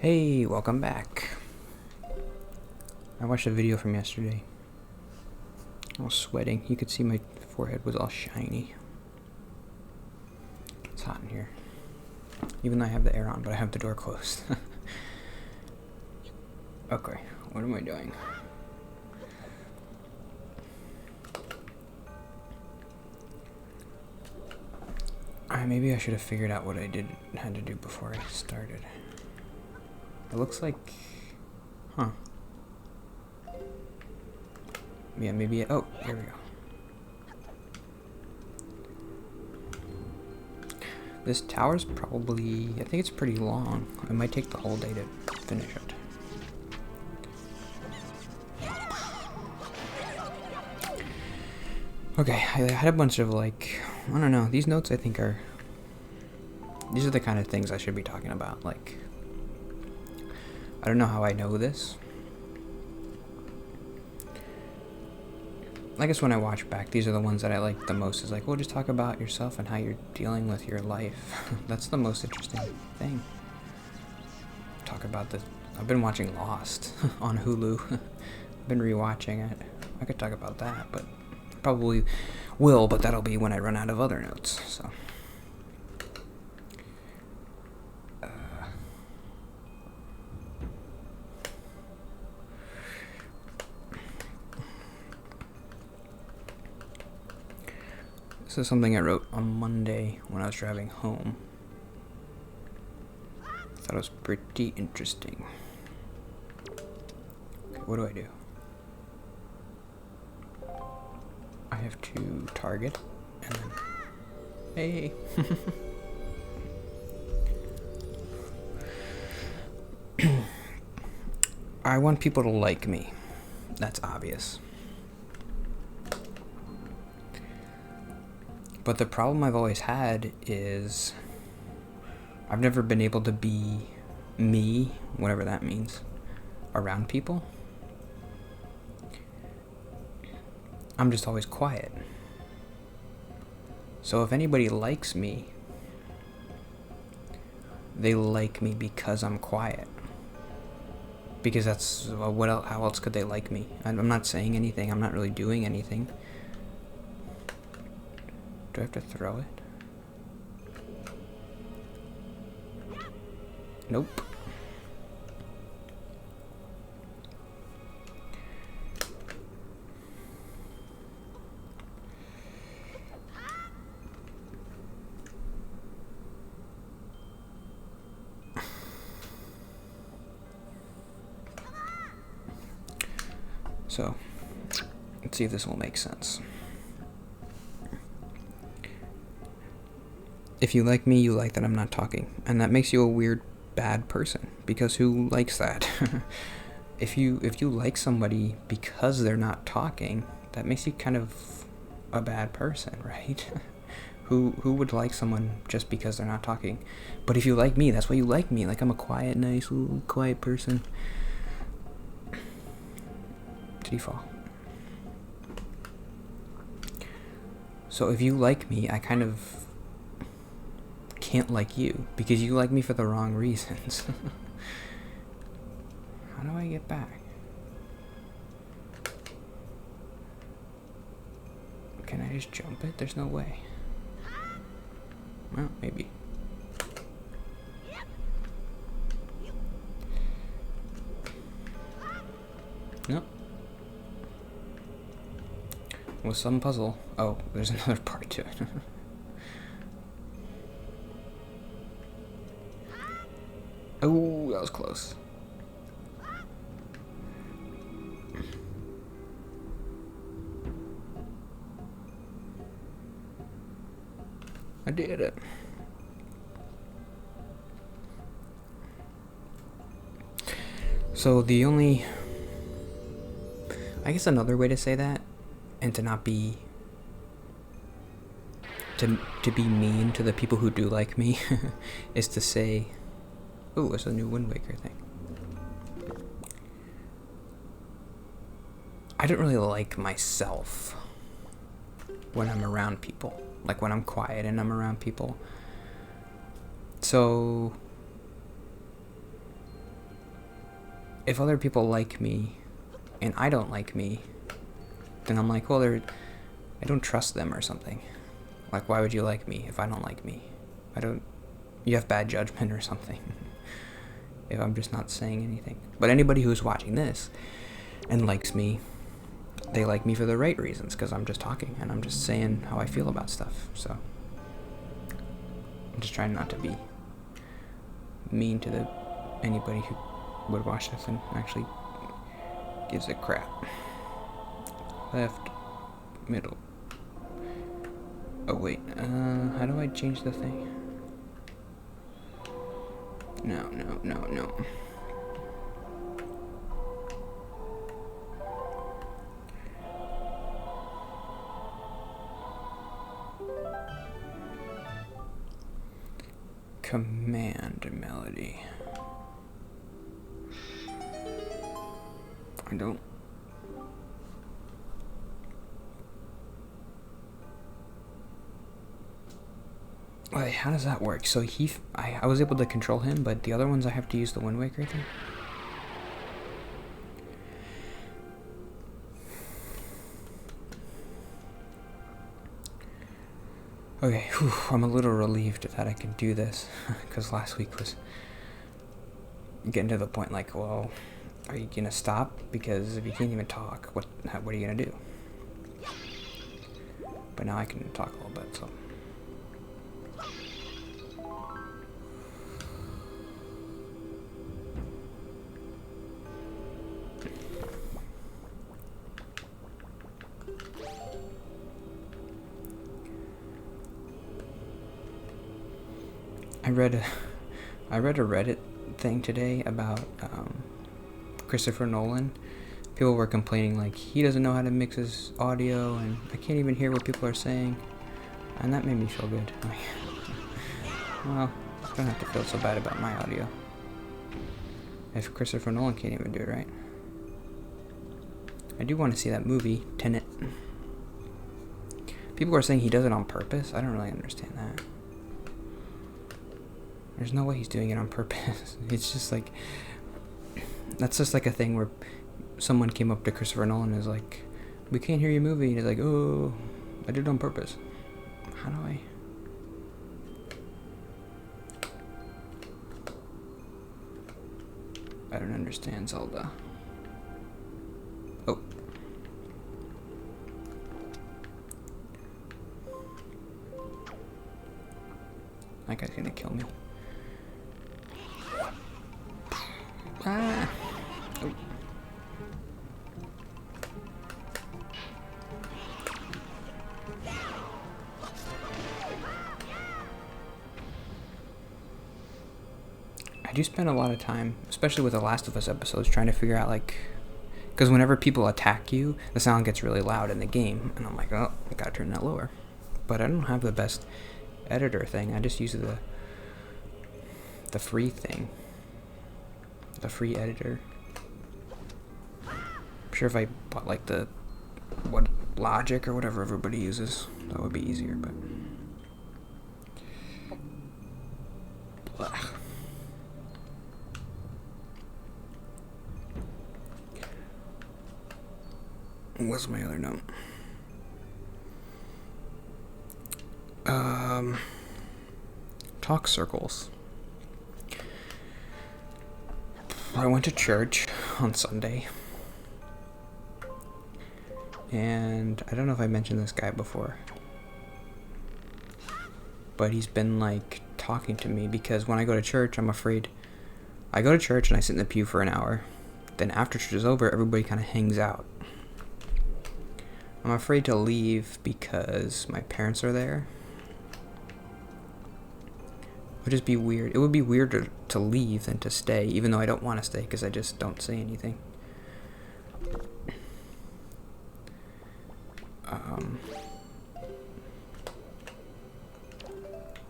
Hey, welcome back. I watched a video from yesterday. I was sweating. You could see my forehead was all shiny. It's hot in here. Even though I have the air on, but I have the door closed. Okay, what am I doing? Maybe I should have figured out what I had to do before I started. It looks like... Huh. Yeah, maybe... Oh, here we go. This tower's probably... I think it's pretty long. It might take the whole day to finish it. Okay, I had a bunch of, like... I don't know. These notes, I think, are... These are the kind of things I should be talking about, like... I don't know how I know this. I guess when I watch back, these are the ones that I like the most. Is like, well, just talk about yourself and how you're dealing with your life. That's the most interesting thing. Talk about this. I've been watching Lost on Hulu. I've been rewatching it. I could talk about that, but probably will, but that'll be when I run out of other notes, so. This is something I wrote on Monday when I was driving home. Thought it was pretty interesting. Okay, what do I do? I have to target and then... Hey! I want people to like me. That's obvious. But the problem I've always had is I've never been able to be me, whatever that means, around people. I'm just always quiet. So if anybody likes me, they like me because I'm quiet. Because that's, well, how else could they like me? I'm not saying anything. I'm not really doing anything. Do I have to throw it? Nope. So, let's see if this will make sense. If you like me, you like that I'm not talking. And that makes you a weird, bad person. Because who likes that? If you like somebody because they're not talking, that makes you kind of a bad person, right? Who would like someone just because they're not talking? But if you like me, that's why you like me. Like, I'm a quiet, nice, little quiet person. Did he fall? So if you like me, I kind of can't like you because you like me for the wrong reasons. How do I get back? Can I just jump it? There's no way. Well, maybe. Nope. With some puzzle. Oh, there's another part to it. Oh, that was close. I did it. So the only... I guess another way to say that, and to not be... To be mean to the people who do like me, is to say... Ooh, it's a new Wind Waker thing. I don't really like myself when I'm around people. Like when I'm quiet and I'm around people. So if other people like me and I don't like me, then I'm like, well, I don't trust them or something. Like, why would you like me if I don't like me? You have bad judgment or something. If I'm just not saying anything. But anybody who's watching this and likes me, they like me for the right reasons, because I'm just talking and I'm just saying how I feel about stuff. So I'm just trying not to be mean to anybody who would watch this and actually gives a crap. Left, middle. Oh wait, how do I change the thing? No. Command melody. I don't. Wait, how does that work? So I was able to control him, but the other ones I have to use the Wind Waker thing? Okay, whew, I'm a little relieved that I can do this, because last week was getting to the point like, well, are you gonna stop? Because if you can't even talk, what are you gonna do? But now I can talk a little bit, so. I read a Reddit thing today about Christopher Nolan. People were complaining like he doesn't know how to mix his audio and I can't even hear what people are saying, and that made me feel good. Well, I don't have to feel so bad about my audio if Christopher Nolan can't even do it right. I do want to see that movie, Tenet. People are saying he does it on purpose. I don't really understand that. There's no way he's doing it on purpose. It's just like, that's just like a thing where someone came up to Christopher Nolan and is like, we can't hear your movie. And he's like, oh, I did it on purpose. How do I don't understand Zelda. Oh. That guy's gonna kill me. Ah. Oh. I do spend a lot of time, especially with the Last of Us episodes, trying to figure out, like, because whenever people attack you, the sound gets really loud in the game, and I'm like, oh, I gotta turn that lower. But I don't have the best editor thing. I just use the free thing. The free editor. I'm sure if I bought like what Logic or whatever everybody uses, that would be easier, but blah. What's my other note? Talk circles. I went to church on Sunday, and I don't know if I mentioned this guy before, but he's been like talking to me because when I go to church, I'm afraid. I go to church and I sit in the pew for an hour. Then after church is over, everybody kind of hangs out. I'm afraid to leave because my parents are there. It would just be weird. It would be weirder to leave than to stay, even though I don't want to stay because I just don't say anything.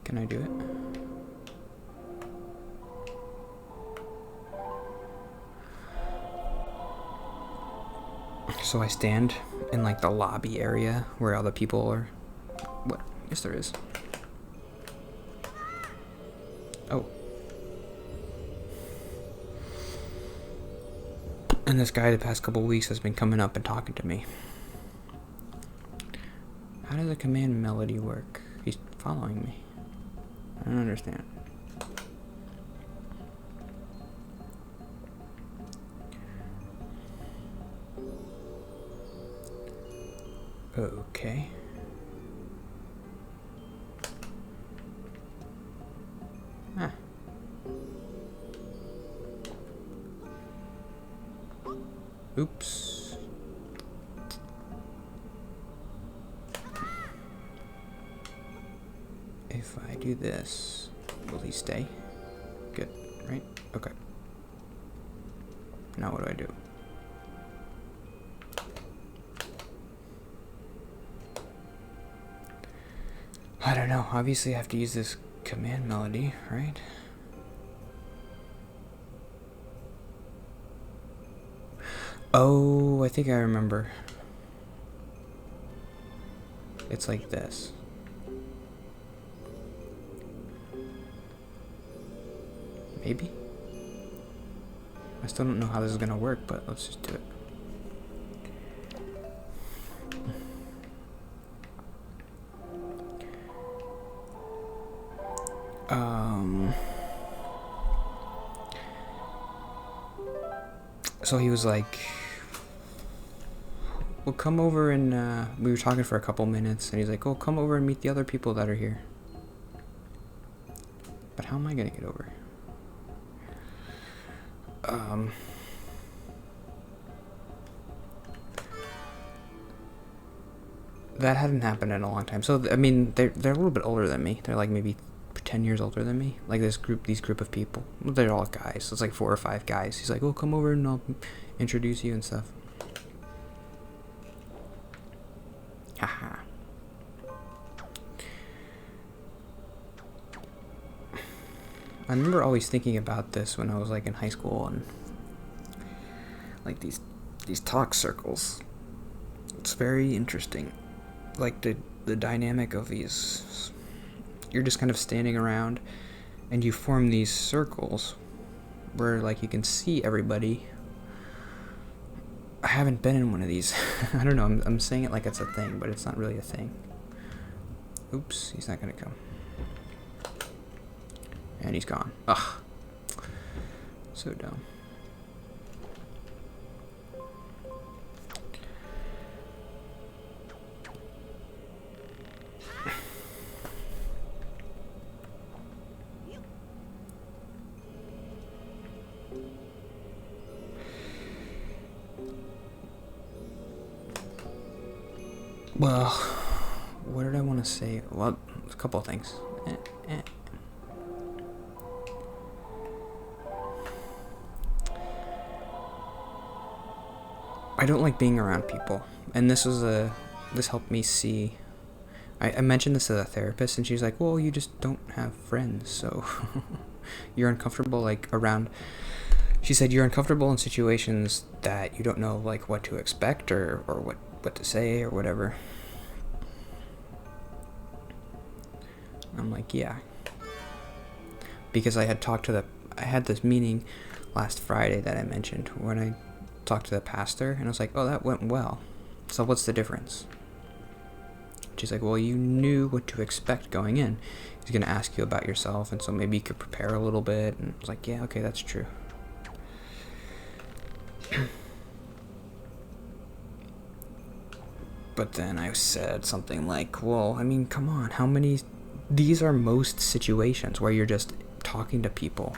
Can I do it? So I stand in like the lobby area where all the people are. What? Yes, there is. Oh. And this guy the past couple weeks has been coming up and talking to me. How does a command melody work? He's following me. I don't understand. Okay. Ah. Oops. If I do this, will he stay? Good, right? Okay. Now what do I do? I don't know. Obviously I have to use this command melody, right? Oh, I think I remember. It's like this. Maybe? I still don't know how this is gonna work, but let's just do it. So he was like, well, come over and, we were talking for a couple minutes, and he's like, oh, come over and meet the other people that are here. But how am I gonna get over? That hadn't happened in a long time. So, I mean, they're a little bit older than me. They're like maybe 10 years older than me. Like these group of people. They're all guys. So it's like 4 or 5 guys. He's like, oh, come over and I'll introduce you and stuff. Haha. I remember always thinking about this when I was like in high school, and like these talk circles. It's very interesting. Like the dynamic of these. You're just kind of standing around and you form these circles where like you can see everybody. I haven't been in one of these. I don't know, I'm saying it like it's a thing, but it's not really a thing. Oops, he's not gonna come. And he's gone. Ugh. So dumb. Well, what did I want to say? Well, a couple of things. I don't like being around people, and this helped me see. I mentioned this to the therapist, and she's like, "Well, you just don't have friends, so you're uncomfortable like around." She said you're uncomfortable in situations that you don't know like what to expect or what to say or whatever. I'm like, yeah, because I had this meeting last Friday that I mentioned when I talked to the pastor, and I was like, oh, that went well. So what's the difference? She's like, well, you knew what to expect going in. He's going to ask you about yourself, and so maybe you could prepare a little bit. And I was like, yeah, okay, that's true. But then I said something like, well, I mean, come on, how many... These are most situations where you're just talking to people.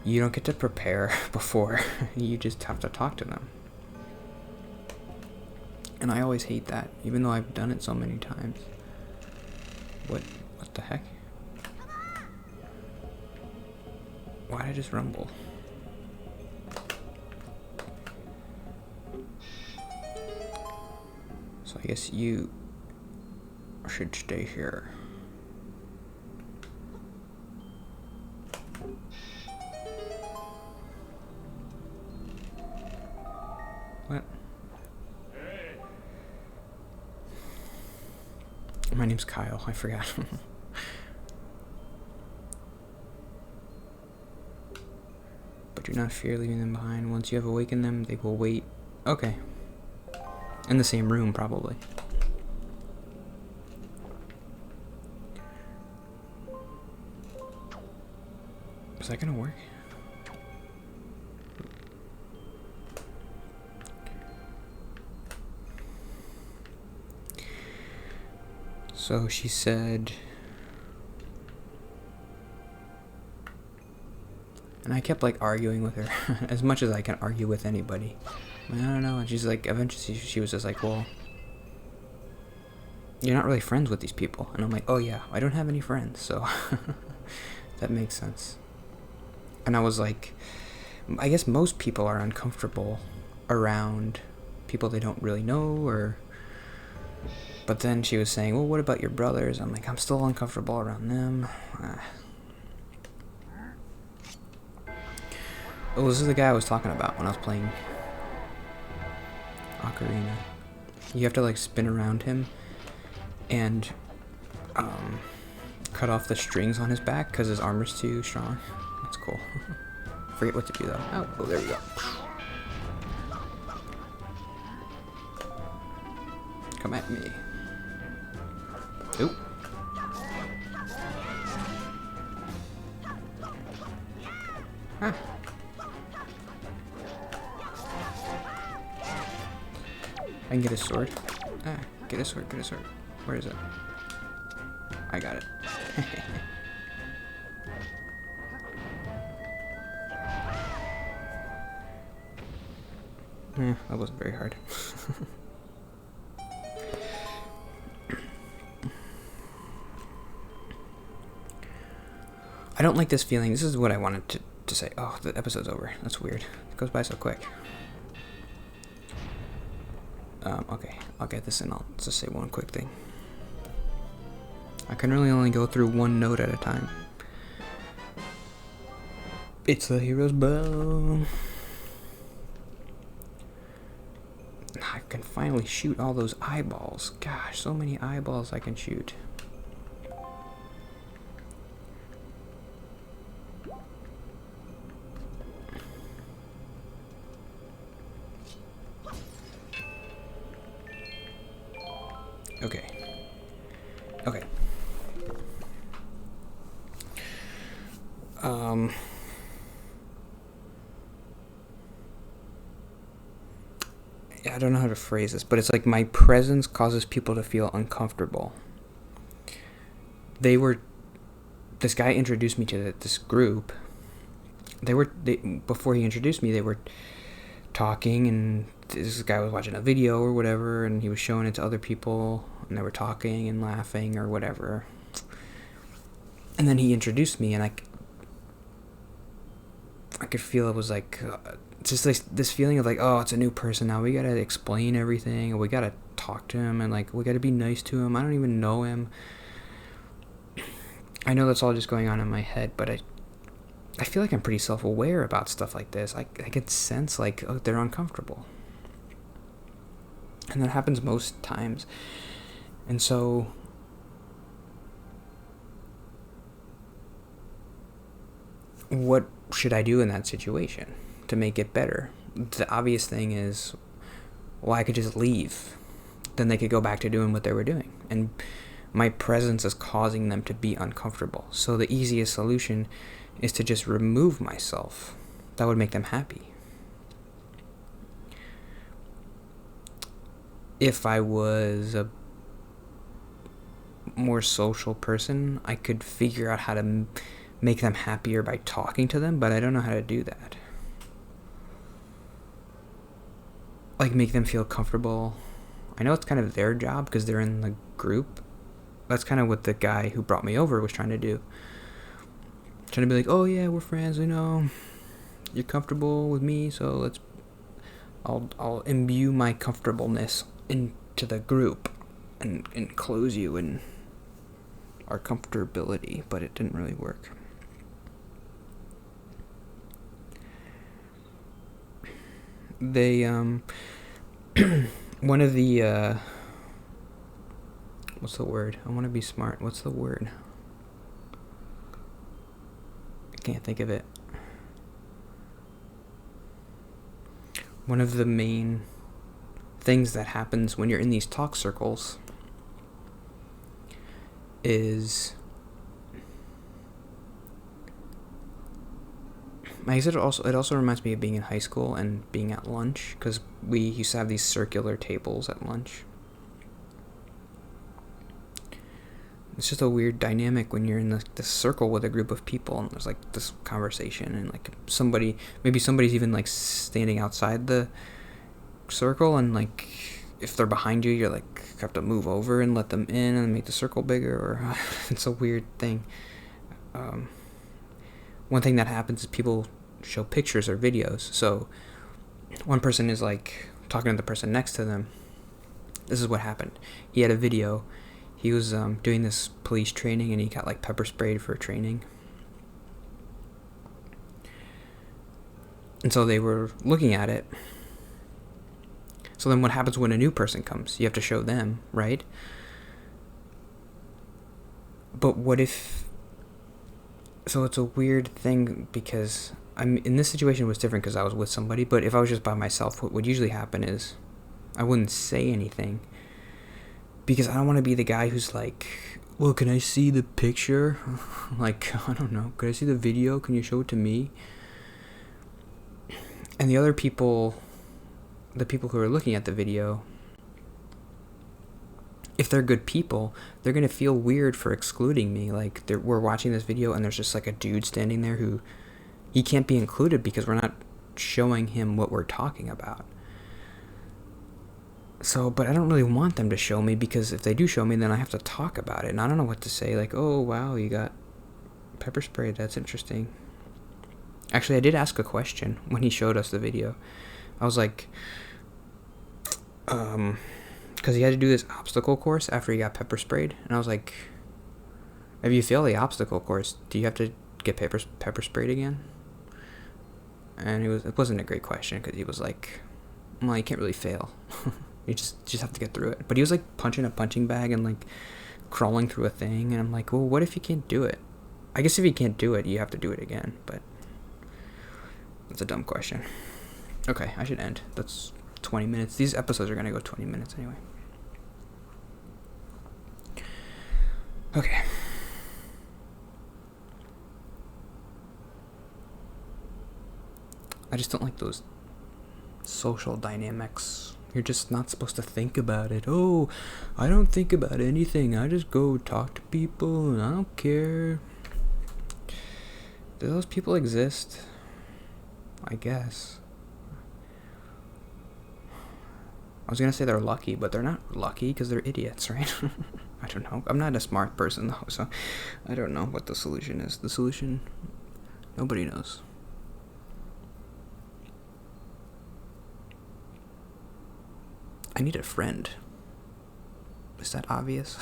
You don't get to prepare before. You just have to talk to them. And I always hate that, even though I've done it so many times. What the heck? Why did I just rumble? So I guess you should stay here. What? My name's Kyle. I forgot. but do not fear leaving them behind. Once you have awakened them, they will wait. Okay. In the same room, probably. Is that gonna work? So she said, and I kept like arguing with her as much as I can argue with anybody. I don't know. And she's like, eventually she was just like, well, you're not really friends with these people. And I'm like, oh yeah, I don't have any friends, so that makes sense. And I was like, I guess most people are uncomfortable around people they don't really know, or... But then she was saying, well, what about your brothers? I'm like, I'm still uncomfortable around them. Oh, this is the guy I was talking about when I was playing Ocarina. You have to like spin around him and cut off the strings on his back because his armor's too strong. That's cool. Forget what to do though. Oh, there we go. Come at me. Oop. Ah. I can get a sword. Ah, get a sword, get a sword. Where is it? I got it. Yeah, that wasn't very hard. I don't like this feeling. This is what I wanted to say. Oh, the episode's over. That's weird. It goes by so quick. Okay, I'll get this and I'll just say one quick thing. I can really only go through one note at a time. It's the hero's bow. I can finally shoot all those eyeballs. Gosh, so many eyeballs I can shoot. Okay. Okay. I don't know how to phrase this, but it's like my presence causes people to feel uncomfortable. This guy introduced me to this group. Before he introduced me, they were talking, and this guy was watching a video or whatever, and he was showing it to other people, and they were talking and laughing or whatever. And then he introduced me, and I could feel it was like just like this feeling of like, oh, it's a new person now. We gotta explain everything, or we gotta talk to him, and like we gotta be nice to him. I don't even know him. I know that's all just going on in my head, but I feel like I'm pretty self-aware about stuff like this. I get sense like, oh, they're uncomfortable, and that happens most times. And so what should I do in that situation to make it better? The obvious thing is, well, I could just leave. Then they could go back to doing what they were doing. And my presence is causing them to be uncomfortable. So the easiest solution is to just remove myself. That would make them happy. If I was a more social person, I could figure out how to make them happier by talking to them, but I don't know how to do that. Like, make them feel comfortable. I know it's kind of their job because they're in the group. That's kind of what the guy who brought me over was trying to do. Trying to be like, oh yeah, we're friends, you know, you're comfortable with me, so I'll imbue my comfortableness into the group and enclose you in our comfortability, but it didn't really work. They one of the what's the word? I want to be smart. What's the word? I can't think of it. one of the main things that happens when you're in these talk circles is, I guess it also reminds me of being in high school and being at lunch, because we used to have these circular tables at lunch. It's just a weird dynamic when you're in this circle with a group of people and there's like this conversation, and like maybe somebody's even like standing outside the circle, and like if they're behind you, you're like have to move over and let them in and make the circle bigger, or it's a weird thing. One thing that happens is people show pictures or videos. So one person is like talking to the person next to them. This is what happened. He had a video. He was doing this police training, and he got like pepper sprayed for training. And so they were looking at it. So then what happens when a new person comes? You have to show them, right? But what if... So it's a weird thing, because I'm in this situation. It was different because I was with somebody, but if I was just by myself, what would usually happen is I wouldn't say anything, because I don't want to be the guy who's like, well, can I see the picture? Like, I don't know, can I see the video? Can you show it to me? And the other people, the people who are looking at the video, if they're good people, they're going to feel weird for excluding me. Like, we're watching this video and there's just like a dude standing there who, he can't be included because we're not showing him what we're talking about. So, but I don't really want them to show me, because if they do show me, then I have to talk about it, and I don't know what to say. Like, oh, wow, you got pepper sprayed. That's interesting. Actually, I did ask a question when he showed us the video. I was like, because he had to do this obstacle course after he got pepper sprayed, and I was like, if you fail the obstacle course, do you have to get pepper sprayed again? And it wasn't a great question, because he was like, well, you can't really fail. You just have to get through it. But he was like punching a punching bag and like crawling through a thing, and I'm like, well, what if you can't do it? I guess if you can't do it, you have to do it again, but that's a dumb question. Okay, I should end. That's 20 minutes. These episodes are gonna go 20 minutes anyway. Okay. I just don't like those social dynamics. You're just not supposed to think about it. Oh, I don't think about anything. I just go talk to people and I don't care. Do those people exist? I guess. I was gonna say they're lucky, but they're not lucky because they're idiots, right? I don't know. I'm not a smart person though, so I don't know what the solution is. The solution, nobody knows. I need a friend. Is that obvious?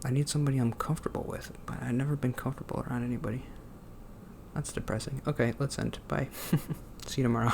I need somebody I'm comfortable with, but I've never been comfortable around anybody. That's depressing. Okay, let's end. Bye. See you tomorrow.